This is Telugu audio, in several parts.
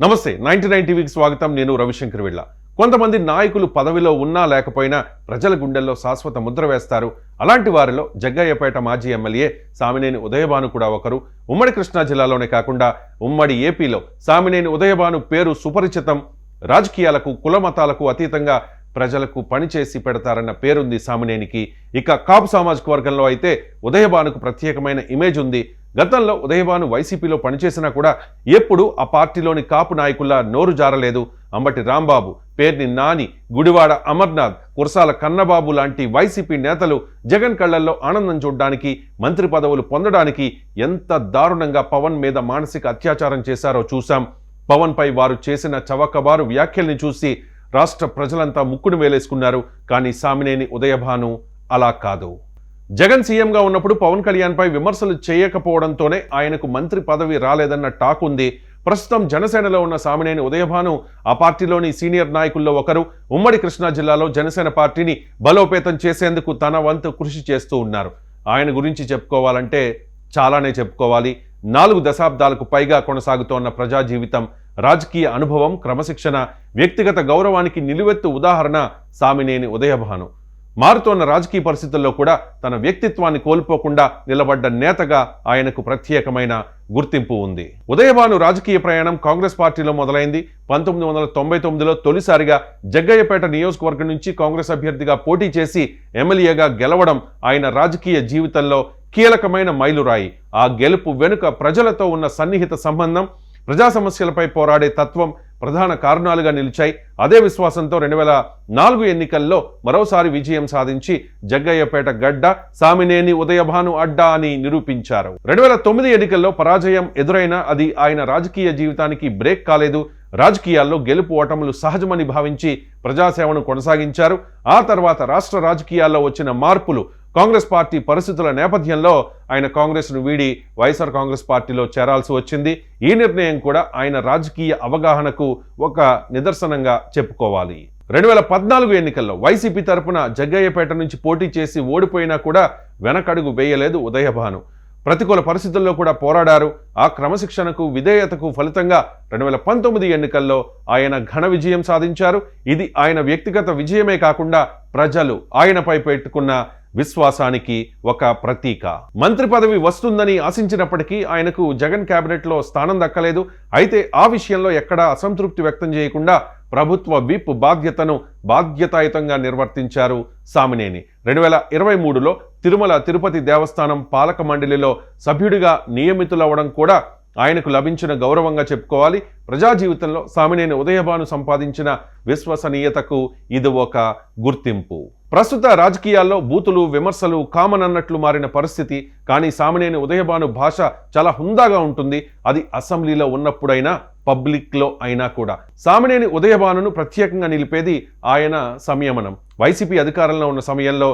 నమస్తే 99 టీవీకి స్వాగతం. నేను రవిశంకర్ విళ్ళ. కొంతమంది నాయకులు పదవిలో ఉన్నా లేకపోయినా ప్రజల గుండెల్లో శాశ్వత ముద్ర వేస్తారు. అలాంటి వారిలో జగ్గయ్యపేట మాజీ ఎమ్మెల్యే సామినేని ఉదయభాను కూడా ఒకరు. ఉమ్మడి కృష్ణా జిల్లాలోనే కాకుండా ఉమ్మడి ఏపీలో సామినేని ఉదయభాను పేరు సుపరిచితం. రాజకీయాలకు కుల మతాలకు అతీతంగా ప్రజలకు పనిచేసి పెడతారన్న పేరుంది సామినేనికి. ఇక కాపు సామాజిక వర్గంలో అయితే ఉదయభానుకు ప్రత్యేకమైన ఇమేజ్ ఉంది. గతంలో ఉదయభాను వైసీపీలో పనిచేసినా కూడా ఎప్పుడు ఆ పార్టీలోని కాపు నాయకుల్లా నోరు జారలేదు. అంబటి రాంబాబు, పేర్ని నాని, గుడివాడ అమర్నాథ్, కురసాల కన్నబాబు లాంటి వైసీపీ నేతలు జగన్ కళ్లల్లో ఆనందం చూడడానికి, మంత్రి పదవులు పొందడానికి ఎంత దారుణంగా పవన్ మీద మానసిక అత్యాచారం చేశారో చూశాం. పవన్ పై వారు చేసిన చవకబారు వ్యాఖ్యల్ని చూసి రాష్ట్ర ప్రజలంతా ముక్కును వేలేసుకున్నారు. కానీ సామినేని ఉదయభాను అలా కాదు. జగన్ సీఎంగా ఉన్నప్పుడు పవన్ కళ్యాణ్ పై విమర్శలు చేయకపోవడంతోనే ఆయనకు మంత్రి పదవి రాలేదన్న టాక్ ఉంది. ప్రస్తుతం జనసేనలో ఉన్న సామినేని ఉదయభాను ఆ పార్టీలోని సీనియర్ నాయకుల్లో ఒకరు. ఉమ్మడి కృష్ణా జిల్లాలో జనసేన పార్టీని బలోపేతం చేసేందుకు తన వంతు కృషి చేస్తూ ఉన్నారు. ఆయన గురించి చెప్పుకోవాలంటే చాలానే చెప్పుకోవాలి. 4 దశాబ్దాలకు పైగా కొనసాగుతోన్న ప్రజా జీవితం, రాజకీయ అనుభవం, క్రమశిక్షణ, వ్యక్తిగత గౌరవానికి నిలువెత్తు ఉదాహరణ సామినేని ఉదయభాను. మారుతోన్న రాజకీయ పరిస్థితుల్లో కూడా తన వ్యక్తిత్వాన్ని కోల్పోకుండా నిలబడ్డ నేతగా ఆయనకు ప్రత్యేకమైన గుర్తింపు ఉంది. ఉదయభాను రాజకీయ ప్రయాణం కాంగ్రెస్ పార్టీలో మొదలైంది. 1999లో తొలిసారిగా జగ్గయ్యపేట నియోజకవర్గం నుంచి కాంగ్రెస్ అభ్యర్థిగా పోటీ చేసి ఎమ్మెల్యేగా గెలవడం ఆయన రాజకీయ జీవితంలో కీలకమైన మైలురాయి. ఆ గెలుపు వెనుక ప్రజలతో ఉన్న సన్నిహిత సంబంధం, ప్రజా సమస్యలపై పోరాడే తత్వం ప్రధాన కారణాలుగా నిలిచాయి. అదే విశ్వాసంతో 2004 ఎన్నికల్లో మరోసారి విజయం సాధించి జగ్గయ్యపేట గడ్డ, సామినేని ఉదయభాను అడ్డా అని నిరూపించారు. 2009 ఎన్నికల్లో పరాజయం ఎదురైనా అది ఆయన రాజకీయ జీవితానికి బ్రేక్ కాలేదు. రాజకీయాల్లో గెలుపు ఓటములు సహజమని భావించి ప్రజాసేవను కొనసాగించారు. ఆ తర్వాత రాష్ట్ర రాజకీయాల్లో వచ్చిన మార్పులు, కాంగ్రెస్ పార్టీ పరిస్థితుల నేపథ్యంలో ఆయన కాంగ్రెస్ను వీడి వైఎస్ఆర్ కాంగ్రెస్ పార్టీలో చేరాల్సి వచ్చింది. ఈ నిర్ణయం కూడా ఆయన రాజకీయ అవగాహనకు ఒక నిదర్శనంగా చెప్పుకోవాలి. 2014 ఎన్నికల్లో వైసీపీ తరపున జగ్గయ్యపేట నుంచి పోటీ చేసి ఓడిపోయినా కూడా వెనకడుగు వేయలేదు ఉదయభాను. ప్రతికూల పరిస్థితుల్లో కూడా పోరాడారు. ఆ క్రమశిక్షణకు, విధేయతకు ఫలితంగా 2019 ఎన్నికల్లో ఆయన ఘన విజయం సాధించారు. ఇది ఆయన వ్యక్తిగత విజయమే కాకుండా ప్రజలు ఆయనపై పెట్టుకున్న విశ్వాసానికి ఒక ప్రతీక. మంత్రి పదవి వస్తుందని ఆశించినప్పటికీ ఆయనకు జగన్ కేబినెట్లో స్థానం దక్కలేదు. అయితే ఆ విషయంలో ఎక్కడా అసంతృప్తి వ్యక్తం చేయకుండా ప్రభుత్వ విప్ బాధ్యతను బాధ్యతాయుతంగా నిర్వర్తించారు సామినేని. 2023లో తిరుమల తిరుపతి దేవస్థానం పాలక మండలిలో సభ్యుడిగా నియమితులవ్వడం కూడా ఆయనకు లభించిన గౌరవంగా చెప్పుకోవాలి. ప్రజా జీవితంలో సామినేని ఉదయభాను సంపాదించిన విశ్వసనీయతకు ఇది ఒక గుర్తింపు. ప్రస్తుత రాజకీయాల్లో బూతులు, విమర్శలు కామన్ అన్నట్లు మారిన పరిస్థితి. కానీ సామినేని ఉదయభాను భాష చాలా హుందాగా ఉంటుంది. అది అసెంబ్లీలో ఉన్నప్పుడైనా, పబ్లిక్లో అయినా కూడా. సామినేని ఉదయభానును ప్రత్యేకంగా నిలిపేది ఆయన సంయమనం. వైసీపీ అధికారంలో ఉన్న సమయంలో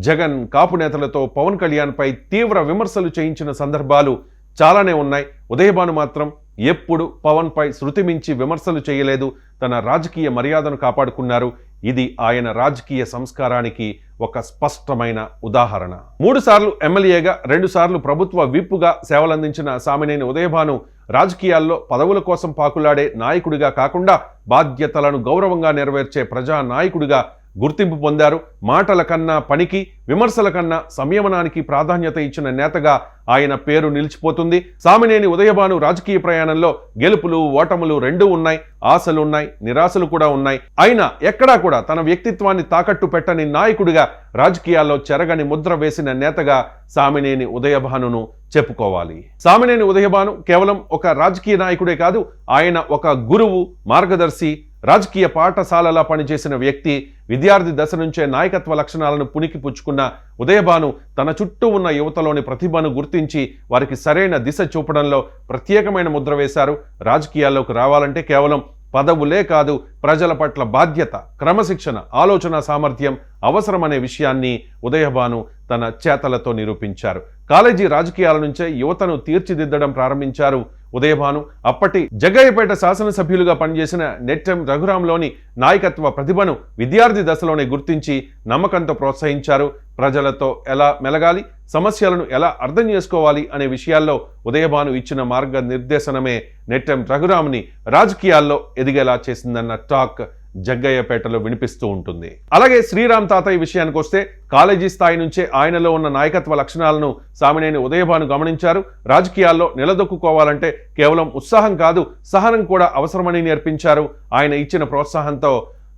జగన్ కాపు నేతలతో పవన్ కళ్యాణ్పై తీవ్ర విమర్శలు చేయించిన సందర్భాలు చాలానే ఉన్నాయి. ఉదయభాను మాత్రం ఎప్పుడు పవన్ పై శృతి మించి విమర్శలు చేయలేదు. తన రాజకీయ మర్యాదను కాపాడుకున్నారు. ఇది ఆయన రాజకీయ సంస్కారానికి ఒక స్పష్టమైన ఉదాహరణ. 3 సార్లు ఎమ్మెల్యేగా, 2 సార్లు ప్రభుత్వ విప్పుగా సేవలందించిన సామినేని ఉదయభాను రాజకీయాల్లో పదవుల కోసం పాకులాడే నాయకుడిగా కాకుండా బాధ్యతలను గౌరవంగా నెరవేర్చే ప్రజా నాయకుడిగా గుర్తింపు పొందారు. మాటల కన్నా పనికి, విమర్శల కన్నా సంయమనానికి ప్రాధాన్యత ఇచ్చిన నేతగా ఆయన పేరు నిలిచిపోతుంది. సామినేని ఉదయభాను రాజకీయ ప్రయాణంలో గెలుపులు, ఓటములు రెండూ ఉన్నాయి. ఆశలున్నాయి, నిరాశలు కూడా ఉన్నాయి. అయినా ఎక్కడా కూడా తన వ్యక్తిత్వాన్ని తాకట్టు పెట్టని నాయకుడిగా, రాజకీయాల్లో చెరగని ముద్ర వేసిన నేతగా సామినేని ఉదయభానును చెప్పుకోవాలి. సామినేని ఉదయభాను కేవలం ఒక రాజకీయ నాయకుడే కాదు, ఆయన ఒక గురువు, మార్గదర్శి, రాజకీయ పాఠశాలలా పనిచేసిన వ్యక్తి. విద్యార్థి దశ నుంచే నాయకత్వ లక్షణాలను పునికి పుచ్చుకున్న ఉదయభాను తన చుట్టూ ఉన్న యువతలోని ప్రతిభను గుర్తించి వారికి సరైన దిశ చూపడంలో ప్రత్యేకమైన ముద్ర వేశారు. రాజకీయాల్లోకి రావాలంటే కేవలం పదవులే కాదు, ప్రజల పట్ల బాధ్యత, క్రమశిక్షణ, ఆలోచన సామర్థ్యం అవసరమనే విషయాన్ని ఉదయభాను తన చేతలతో నిరూపించారు. కాలేజీ రాజకీయాల నుంచే యువతను తీర్చిదిద్దడం ప్రారంభించారు ఉదయభాను. అప్పటి జగ్గయ్యపేట శాసనసభ్యులుగా పనిచేసిన నెట్టెం రఘురాంలోని నాయకత్వ ప్రతిభను విద్యార్థి దశలోనే గుర్తించి నమ్మకంతో ప్రోత్సహించారు. ప్రజలతో ఎలా మెలగాలి, సమస్యలను ఎలా అర్థం చేసుకోవాలి అనే విషయాల్లో ఉదయభాను ఇచ్చిన మార్గనిర్దేశనమే నెట్టెం రఘురామ్ని రాజకీయాల్లో ఎదిగేలా చేసిందన్న టాక్ జగ్గయ్యపేటలో వినిపిస్తూ ఉంటుంది. అలాగే శ్రీరామ్ తాతయ్య విషయానికి వస్తే కాలేజీ స్థాయి నుంచే ఆయనలో ఉన్న నాయకత్వ లక్షణాలను సామినేని ఉదయభాను గమనించారు. రాజకీయాల్లో నిలదొక్కుకోవాలంటే కేవలం ఉత్సాహం కాదు, సహనం కూడా అవసరమని నేర్పించారు. ఆయన ఇచ్చిన ప్రోత్సాహంతో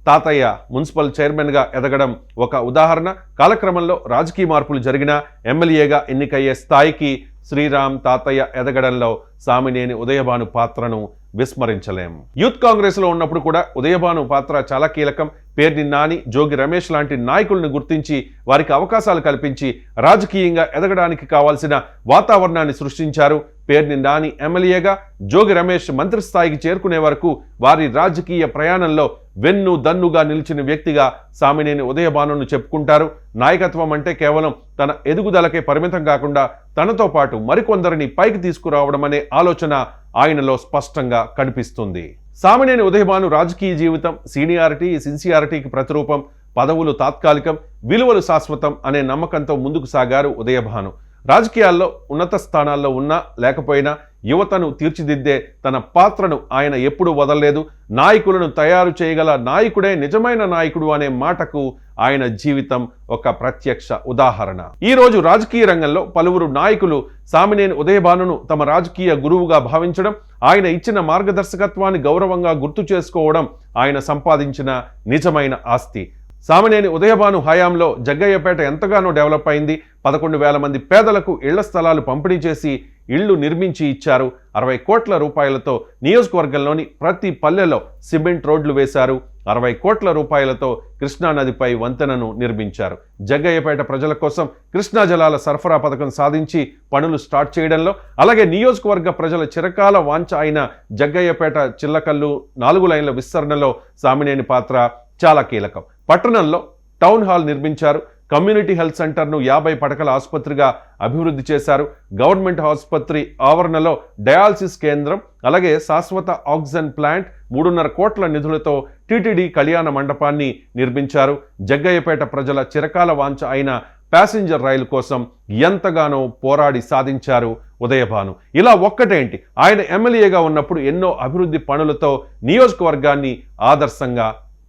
తాతయ్య మున్సిపల్ చైర్మన్గా ఎదగడం ఒక ఉదాహరణ. కాలక్రమంలో రాజకీయ మార్పులు జరిగినా ఎమ్మెల్యేగా ఎన్నికయ్యే స్థాయికి శ్రీరామ్ తాతయ్య ఎదగడంలో సామినేని ఉదయభాను పాత్రను విస్మరించలేం. యూత్ కాంగ్రెస్ లో ఉన్నప్పుడు కూడా ఉదయభాను పాత్ర చాలా కీలకం. పేర్ని నాని, జోగి రమేష్ లాంటి నాయకులను గుర్తించి వారికి అవకాశాలు కల్పించి రాజకీయంగా ఎదగడానికి కావాల్సిన వాతావరణాన్ని సృష్టించారు. పేర్ని నాని ఎమ్మెల్యేగా, జోగి రమేష్ మంత్రి స్థాయికి చేరుకునే వరకు వారి రాజకీయ ప్రయాణంలో వెన్ను దన్నుగా నిలిచిన వ్యక్తిగా సామినేని ఉదయభానును చెప్పుకుంటారు. నాయకత్వం అంటే కేవలం తన ఎదుగుదలకే పరిమితం కాకుండా తనతో పాటు మరికొందరిని పైకి తీసుకురావడం అనే ఆలోచన ఆయనలో స్పష్టంగా కనిపిస్తుంది. సామినేని ఉదయభాను రాజకీయ జీవితం సీనియారిటీ, సిన్సియారిటీకి ప్రతిరూపం. పదవులు తాత్కాలికం, విలువలు శాశ్వతం అనే నమ్మకంతో ముందుకు సాగారు ఉదయభాను. రాజకీయాల్లో ఉన్నత స్థానాల్లో ఉన్నా లేకపోయినా యువతను తీర్చిదిద్దే తన పాత్రను ఆయన ఎప్పుడూ వదలలేదు. నాయకులను తయారు చేయగల నాయకుడే నిజమైన నాయకుడు అనే మాటకు ఆయన జీవితం ఒక ప్రత్యక్ష ఉదాహరణ. ఈ రోజు రాజకీయ రంగంలో పలువురు నాయకులు సామినేని ఉదయభానును తమ రాజకీయ గురువుగా భావించడం, ఆయన ఇచ్చిన మార్గదర్శకత్వాన్ని గౌరవంగా గుర్తు చేసుకోవడం ఆయన సంపాదించిన నిజమైన ఆస్తి. సామినేని ఉదయభాను హయాంలో జగ్గయ్యపేట ఎంతగానో డెవలప్ అయింది. 11,000 మంది పేదలకు ఇళ్ల స్థలాలు పంపిణీ చేసి ఇళ్లు నిర్మించి ఇచ్చారు. 60 కోట్ల రూపాయలతో నియోజకవర్గంలోని ప్రతి పల్లెలో సిమెంట్ రోడ్లు వేశారు. 60 కోట్ల రూపాయలతో కృష్ణానదిపై వంతెనను నిర్మించారు. జగ్గయ్యపేట ప్రజల కోసం కృష్ణా జలాల సరఫరా పథకం సాధించి పనులు స్టార్ట్ చేయడంలో, అలాగే నియోజకవర్గ ప్రజల చిరకాల వాంఛ అయిన జగ్గయ్యపేట చిల్లకల్లు 4 లైన్ల విస్తరణలో సామినేని పాత్ర చాలా కీలకం. పట్టణంలో టౌన్ హాల్ నిర్మించారు. కమ్యూనిటీ హెల్త్ సెంటర్ను 50 పడకల ఆసుపత్రిగా అభివృద్ధి చేశారు. గవర్నమెంట్ ఆసుపత్రి ఆవరణలో డయాలసిస్ కేంద్రం, అలాగే శాశ్వత ఆక్సిజన్ ప్లాంట్, 3.5 కోట్ల నిధులతో టీటీడీ కళ్యాణ మండపాన్ని నిర్మించారు. జగ్గయ్యపేట ప్రజల చిరకాల వాంఛ అయిన ప్యాసింజర్ రైలు కోసం ఎంతగానో పోరాడి సాధించారు ఉదయభాను. ఇలా ఒక్కటేంటి, ఆయన ఎమ్మెల్యేగా ఉన్నప్పుడు ఎన్నో అభివృద్ధి పనులతో నియోజకవర్గాన్ని ఆదర్శంగా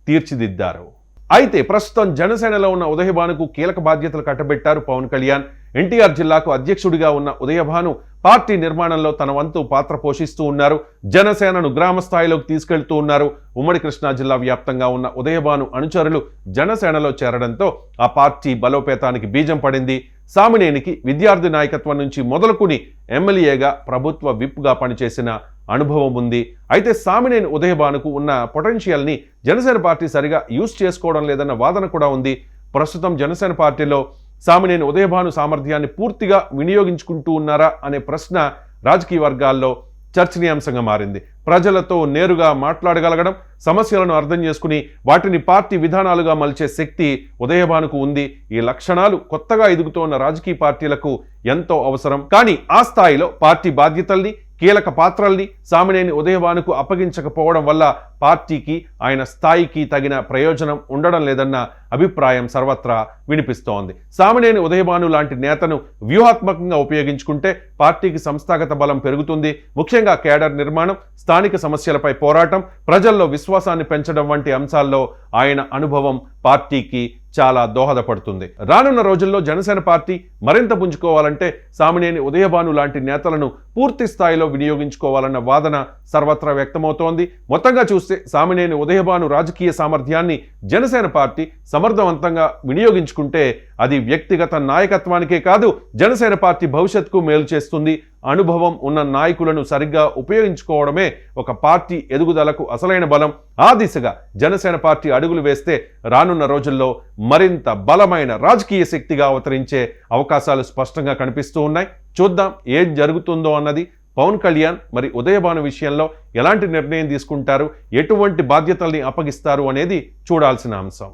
తీర్చిదిద్దారు. అయితే ప్రస్తుతం జనసేనలో ఉన్న ఉదయభానుకు కీలక బాధ్యతలు కట్టబెట్టారు పవన్ కళ్యాణ్. ఎన్టీఆర్ జిల్లాకు అధ్యక్షుడిగా ఉన్న ఉదయభాను పార్టీ నిర్మాణంలో తన వంతు పాత్ర పోషిస్తూ ఉన్నారు. జనసేనను గ్రామ స్థాయిలోకి తీసుకెళ్తూ ఉన్నారు. ఉమ్మడి కృష్ణా జిల్లా వ్యాప్తంగా ఉన్న ఉదయభాను అనుచరులు జనసేనలో చేరడంతో ఆ పార్టీ బలోపేతానికి బీజం పడింది. సామినేనికి విద్యార్థి నాయకత్వం నుంచి మొదలుకుని ఎమ్మెల్యేగా, ప్రభుత్వ విప్గా పనిచేసిన అనుభవం ఉంది. అయితే సామినేని ఉదయభానుకు ఉన్న పొటెన్షియల్ని జనసేన పార్టీ సరిగా యూజ్ చేసుకోవడం లేదన్న వాదన కూడా ఉంది. ప్రస్తుతం జనసేన పార్టీలో సామినేని ఉదయభాను సామర్థ్యాన్ని పూర్తిగా వినియోగించుకుంటూ ఉన్నారా అనే ప్రశ్న రాజకీయ వర్గాల్లో చర్చనీయాంశంగా మారింది. ప్రజలతో నేరుగా మాట్లాడగలగడం, సమస్యలను అర్థం చేసుకుని వాటిని పార్టీ విధానాలుగా మలిచే శక్తి ఉదయభానుకు ఉంది. ఈ లక్షణాలు కొత్తగా ఎదుగుతోన్న రాజకీయ పార్టీలకు ఎంతో అవసరం. కానీ ఆ స్థాయిలో పార్టీ బాధ్యతల్ని, కీలక పాత్రల్ని సామినేని ఉదయభానుకు అప్పగించకపోవడం వల్ల పార్టీకి, ఆయన స్థాయికి తగిన ప్రయోజనం ఉండడం లేదన్న అభిప్రాయం సర్వత్రా వినిపిస్తోంది. సామినేని ఉదయభాను లాంటి నేతను వ్యూహాత్మకంగా ఉపయోగించుకుంటే పార్టీకి సంస్థాగత బలం పెరుగుతుంది. ముఖ్యంగా కేడర్ నిర్మాణం, స్థానిక సమస్యలపై పోరాటం, ప్రజల్లో విశ్వాసాన్ని పెంచడం వంటి అంశాల్లో ఆయన అనుభవం పార్టీకి చాలా దోహదపడుతుంది. రానున్న రోజుల్లో జనసేన పార్టీ మరింత పుంజుకోవాలంటే సామినేని ఉదయభాను లాంటి నేతలను పూర్తి స్థాయిలో వినియోగించుకోవాలన్న వాదన సర్వత్రా వ్యక్తమవుతోంది. మొత్తంగా చూస్తే సామినేని ఉదయభాను రాజకీయ సామర్థ్యాన్ని జనసేన పార్టీ సమర్థవంతంగా వినియోగించుకుంటే అది వ్యక్తిగత నాయకత్వానికే కాదు, జనసేన పార్టీ భవిష్యత్తుకు మేలు చేస్తుంది. అనుభవం ఉన్న నాయకులను సరిగ్గా ఉపయోగించుకోవడమే ఒక పార్టీ ఎదుగుదలకు అసలైన బలం. ఆ దిశగా జనసేన పార్టీ అడుగులు వేస్తే రానున్న రోజుల్లో మరింత బలమైన రాజకీయ శక్తిగా అవతరించే అవకాశాలు స్పష్టంగా కనిపిస్తూ ఉన్నాయి. చూద్దాం ఏం జరుగుతుందో అన్నది. పవన్ కళ్యాణ్ మరి ఉదయభాను విషయంలో ఎలాంటి నిర్ణయం తీసుకుంటారు, ఎటువంటి బాధ్యతల్ని అప్పగిస్తారు అనేది చూడాల్సిన అంశం.